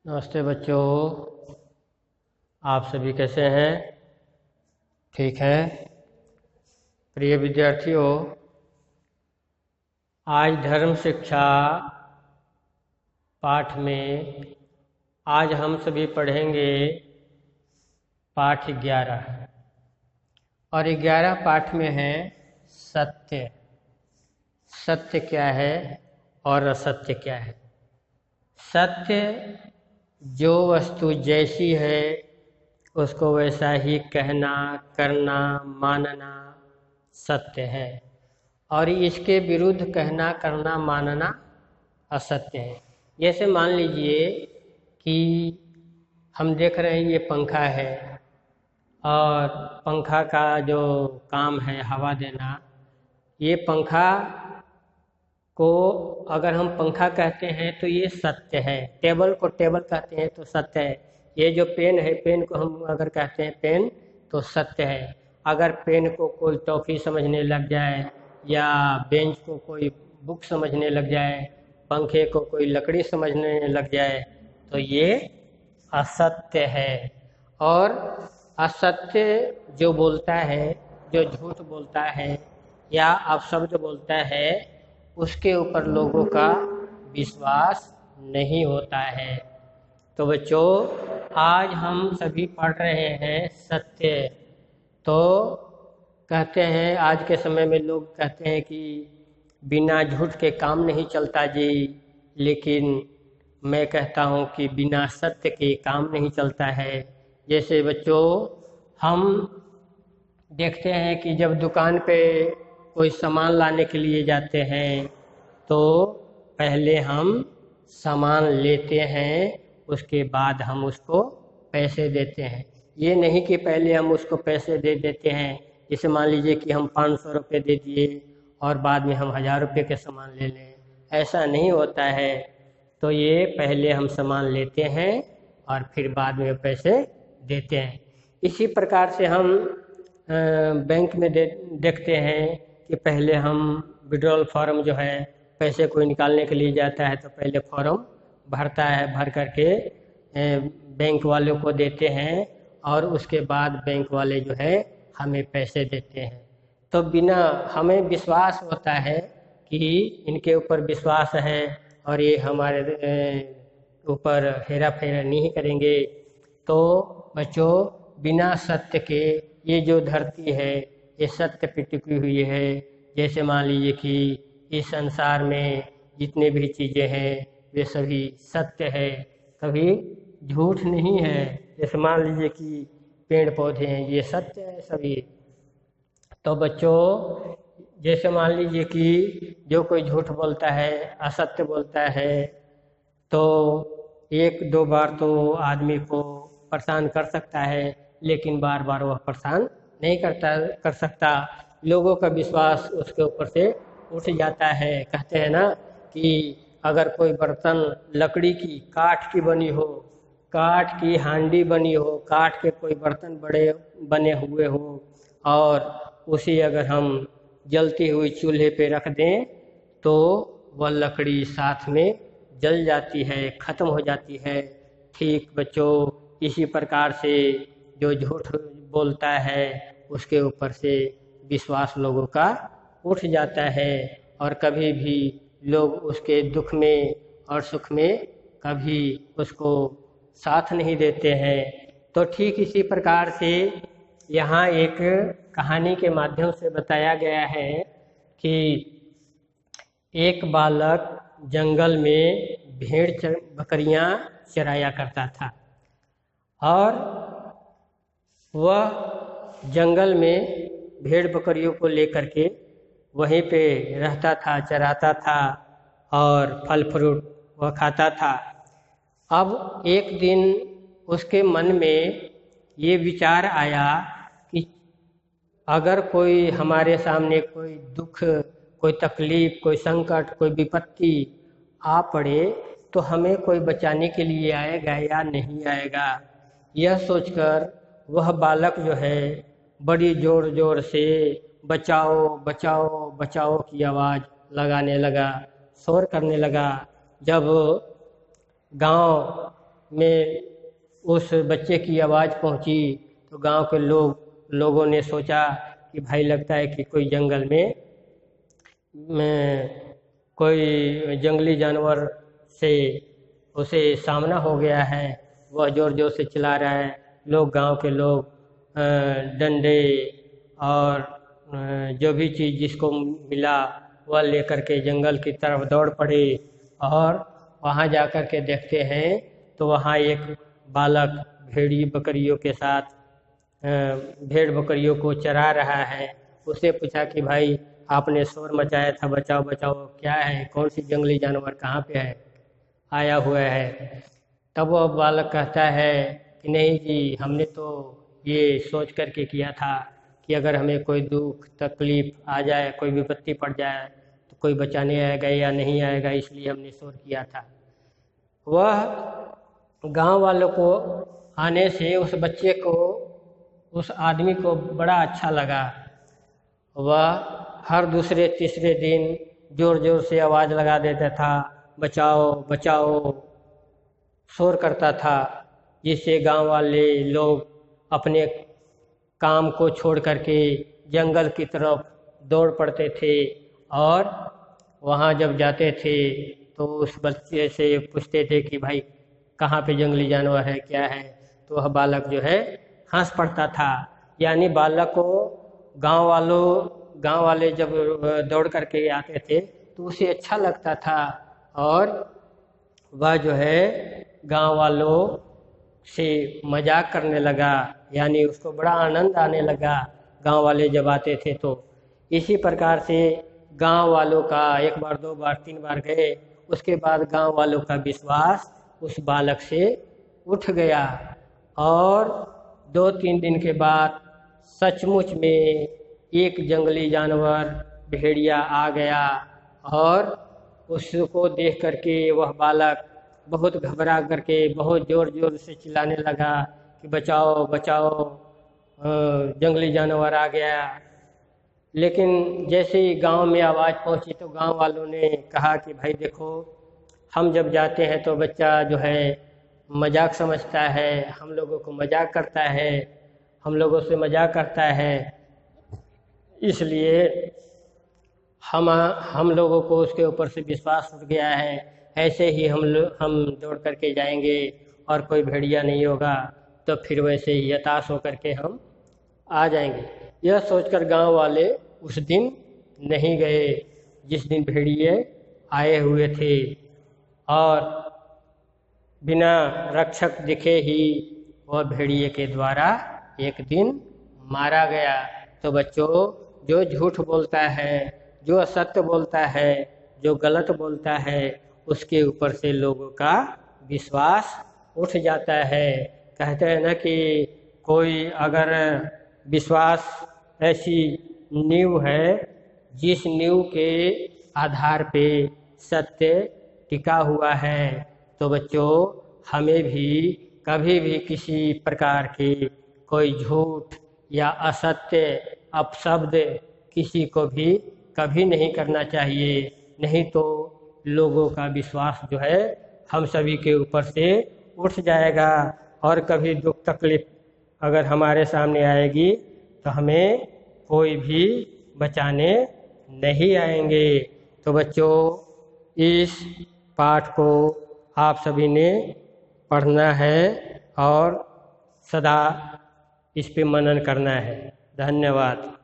नमस्ते बच्चों। आप सभी कैसे हैं? ठीक है। प्रिय विद्यार्थियों, आज धर्म शिक्षा पाठ में आज हम सभी पढ़ेंगे पाठ 11 और 11 पाठ में है सत्य। सत्य क्या है और असत्य क्या है? सत्य जो वस्तु जैसी है उसको वैसा ही कहना, करना, मानना सत्य है, और इसके विरुद्ध कहना, करना, मानना असत्य है। जैसे मान लीजिए कि हम देख रहे हैं ये पंखा है, और पंखा का जो काम है हवा देना, ये पंखा को अगर हम पंखा कहते हैं तो ये सत्य है। टेबल को टेबल कहते हैं तो सत्य है। ये जो पेन है, पेन को हम अगर कहते हैं पेन तो सत्य है। अगर पेन को कोई टॉफी समझने लग जाए या बेंच को कोई बुक समझने लग जाए, पंखे को कोई लकड़ी समझने लग जाए तो ये असत्य है। और असत्य जो बोलता है, जो झूठ बोलता है या अपशब्द बोलता है, उसके ऊपर लोगों का विश्वास नहीं होता है। तो बच्चों, आज हम सभी पढ़ रहे हैं सत्य। तो कहते हैं, आज के समय में लोग कहते हैं कि बिना झूठ के काम नहीं चलता जी, लेकिन मैं कहता हूँ कि बिना सत्य के काम नहीं चलता है। जैसे बच्चों, हम देखते हैं कि जब दुकान पे कोई सामान लाने के लिए जाते हैं तो पहले हम सामान लेते हैं, उसके बाद हम उसको पैसे देते हैं। ये नहीं कि पहले हम उसको पैसे दे देते हैं। जैसे मान लीजिए कि हम 500 रुपये दे दिए और बाद में हम 1000 रुपये के सामान ले लें, ऐसा नहीं होता है। तो ये पहले हम सामान लेते हैं और फिर बाद में पैसे देते हैं। इसी प्रकार से हम बैंक में देखते हैं कि पहले हम विड्रॉल फॉर्म जो है, पैसे कोई निकालने के लिए जाता है तो पहले फॉर्म भरता है, भर करके बैंक वालों को देते हैं और उसके बाद बैंक वाले जो है हमें पैसे देते हैं। तो बिना हमें विश्वास होता है कि इनके ऊपर विश्वास है और ये हमारे ऊपर हेरा फेरा नहीं करेंगे। तो बच्चों, बिना सत्य के ये जो धरती है ये सत्य पे टिकी हुई है। जैसे मान लीजिए कि इस संसार में जितने भी चीज़ें हैं वे सभी सत्य है, कभी झूठ नहीं है। जैसे मान लीजिए कि पेड़ पौधे हैं, ये सत्य है सभी। तो बच्चों, जैसे मान लीजिए कि जो कोई झूठ बोलता है, असत्य बोलता है, तो 1-2 बार तो आदमी को परेशान कर सकता है, लेकिन बार बार वह परेशान नहीं कर सकता। लोगों का विश्वास उसके ऊपर से उठ जाता है। कहते हैं ना कि अगर कोई बर्तन लकड़ी की, काठ की बनी हो, काठ की हांडी बनी हो, काठ के कोई बर्तन बड़े बने हुए हो, और उसी अगर हम जलती हुई चूल्हे पे रख दें तो वह लकड़ी साथ में जल जाती है, ख़त्म हो जाती है। ठीक बच्चों, इसी प्रकार से जो झूठ बोलता है उसके ऊपर से विश्वास लोगों का उठ जाता है, और कभी भी लोग उसके दुख में और सुख में कभी उसको साथ नहीं देते हैं। तो ठीक इसी प्रकार से यहाँ एक कहानी के माध्यम से बताया गया है कि एक बालक जंगल में भेड़ बकरियां चराया करता था, और वह जंगल में भेड़ बकरियों को लेकर के वहीं पे रहता था, चराता था और फल फ्रूट वह खाता था। अब एक दिन उसके मन में ये विचार आया कि अगर कोई हमारे सामने कोई दुख, कोई तकलीफ, कोई संकट, कोई विपत्ति आ पड़े तो हमें कोई बचाने के लिए आएगा या नहीं आएगा। यह सोचकर वह बालक जो है बड़ी जोर जोर से बचाओ बचाओ बचाओ की आवाज़ लगाने लगा, शोर करने लगा। जब गांव में उस बच्चे की आवाज़ पहुंची तो गांव के लोगों ने सोचा कि भाई लगता है कि कोई जंगल में कोई जंगली जानवर से उसे सामना हो गया है। वह ज़ोर ज़ोर से चिल्ला रहा है। गांव के लोग डंडे और जो भी चीज़ जिसको मिला वह लेकर के जंगल की तरफ दौड़ पड़े और वहाँ जाकर के देखते हैं तो वहाँ एक बालक भेड़ी बकरियों के साथ भेड़ बकरियों को चरा रहा है। उससे पूछा कि भाई आपने शोर मचाया था बचाओ बचाओ, क्या है, कौन सी जंगली जानवर कहाँ पे है आया हुआ है। तब वह बालक कहता है कि नहीं जी, हमने तो ये सोच करके किया था कि अगर हमें कोई दुख तकलीफ आ जाए, कोई विपत्ति पड़ जाए तो कोई बचाने आएगा या नहीं आएगा, इसलिए हमने शोर किया था। वह गांव वालों को आने से उस बच्चे को, उस आदमी को बड़ा अच्छा लगा। वह हर दूसरे तीसरे दिन जोर जोर से आवाज़ लगा देता था, बचाओ बचाओ, शोर करता था, जिससे गांव वाले लोग अपने काम को छोड़ करके जंगल की तरफ दौड़ पड़ते थे और वहाँ जब जाते थे तो उस बच्चे से पूछते थे कि भाई कहाँ पे जंगली जानवर है, क्या है। तो वह बालक जो है हंस पड़ता था। यानी बालक को गांव वाले जब दौड़ करके आते थे तो उसे अच्छा लगता था और वह जो है गांव वालों से मजाक करने लगा, यानी उसको बड़ा आनंद आने लगा गांव वाले जब आते थे तो। इसी प्रकार से गांव वालों का एक बार दो बार तीन बार गए, उसके बाद गांव वालों का विश्वास उस बालक से उठ गया और 2-3 दिन के बाद सचमुच में एक जंगली जानवर भेड़िया आ गया और उसको देख करके वह बालक बहुत घबरा करके बहुत ज़ोर ज़ोर से चिल्लाने लगा कि बचाओ बचाओ, जंगली जानवर आ गया। लेकिन जैसे ही गांव में आवाज़ पहुंची तो गांव वालों ने कहा कि भाई देखो, हम जब जाते हैं तो बच्चा जो है मजाक समझता है, हम लोगों को मजाक करता है, हम लोगों से मजाक करता है, इसलिए हम लोगों को उसके ऊपर से विश्वास उठ गया है। ऐसे ही हम दौड़ करके जाएंगे और कोई भेड़िया नहीं होगा तो फिर वैसे ही हताश होकर के हम आ जाएंगे। यह सोचकर गांव वाले उस दिन नहीं गए जिस दिन भेड़िए आए हुए थे और बिना रक्षक दिखे ही वह भेड़िए के द्वारा एक दिन मारा गया। तो बच्चों, जो झूठ बोलता है, जो असत्य बोलता है, जो गलत बोलता है, उसके ऊपर से लोगों का विश्वास उठ जाता है। कहते हैं ना कि कोई अगर विश्वास ऐसी नींव है जिस नींव के आधार पे सत्य टिका हुआ है, तो बच्चों हमें भी कभी भी किसी प्रकार के कोई झूठ या असत्य अपशब्द किसी को भी कभी नहीं करना चाहिए, नहीं तो लोगों का विश्वास जो है हम सभी के ऊपर से उठ जाएगा और कभी दुख तकलीफ अगर हमारे सामने आएगी तो हमें कोई भी बचाने नहीं आएंगे। तो बच्चों, इस पाठ को आप सभी ने पढ़ना है और सदा इस पे मनन करना है। धन्यवाद।